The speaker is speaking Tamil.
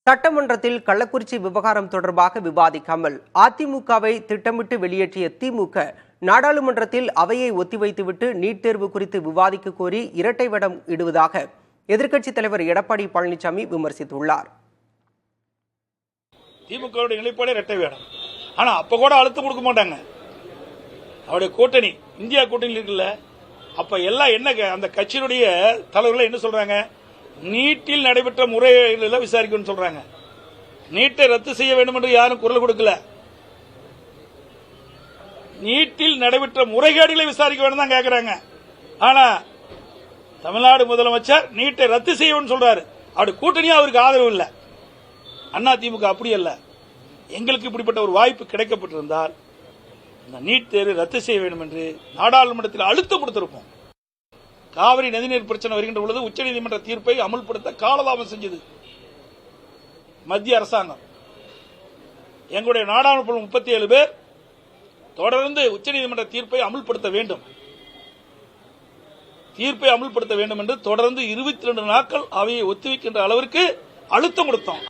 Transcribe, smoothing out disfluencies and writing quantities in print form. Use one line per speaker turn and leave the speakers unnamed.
சட்டமன்றத்தில் கள்ளக்குறிச்சி விவகாரம் தொடர்பாக விவாதிக்காமல் அதிமுகவை திட்டமிட்டு வெளியேற்றிய திமுக நாடாளுமன்றத்தில் அவையை ஒத்திவைத்துவிட்டு நீட் தேர்வு குறித்து விவாதிக்க கோரி இரட்டை வேடம் இடுவதாக எதிர்க்கட்சித் தலைவர் எடப்பாடி பழனிசாமி விமர்சித்துள்ளார்.
திமுக நிலைப்பாடு இரட்டை வேடம். ஆனா அப்ப கூட அழுத்தம் கொடுக்க மாட்டாங்க. அவருடைய கூட்டணி இந்தியா கூட்டணி இருக்குல்ல, அப்ப எல்லாம் என்ன அந்த கட்சியினுடைய தலைவர்கள் என்ன சொல்றாங்க? நீட்டில் நடைபெற்ற முறைகளை விசாரிக்கணும்னு சொல்றாங்க. நீட்டை ரத்து செய்ய வேண்டும் என்று யாரும் குரல் கொடுக்கல. நீட்டில் நடைபெற்ற முறைகேடுகளை விசாரிக்க வேண்டும் தான் கேட்கிறாங்க. ஆனா தமிழ்நாடு முதலமைச்சர் நீட்டை ரத்து செய்யணும்னு சொல்றாரு. அவருடைய கூட்டணியா அவருக்கு ஆதரவு இல்லை. அண்ணா திமுக அப்படி அல்ல. எங்களுக்கு இப்படிப்பட்ட ஒரு வாய்ப்பு கிடைக்கப்பட்டிருந்தால் இந்த நீட் தேர்வை ரத்து செய்ய வேண்டும் என்று நாடாளுமன்றத்தில் அழுத்தம் கொடுத்திருப்போம். காவிரி நதிநீர் பிரச்சனை வருகின்ற பொழுது உச்சநீதிமன்ற தீர்ப்பை அமல்படுத்த காலதாமம் செஞ்சது மத்திய அரசாங்கம். எங்களுடைய நாடாளுமன்ற 37 பேர் தொடர்ந்து உச்சநீதிமன்ற தீர்ப்பை அமல்படுத்த வேண்டும் என்று தொடர்ந்து 22 நாட்கள் அவையை ஒத்திவைக்கின்ற அளவிற்கு அழுத்தம் கொடுத்தோம்.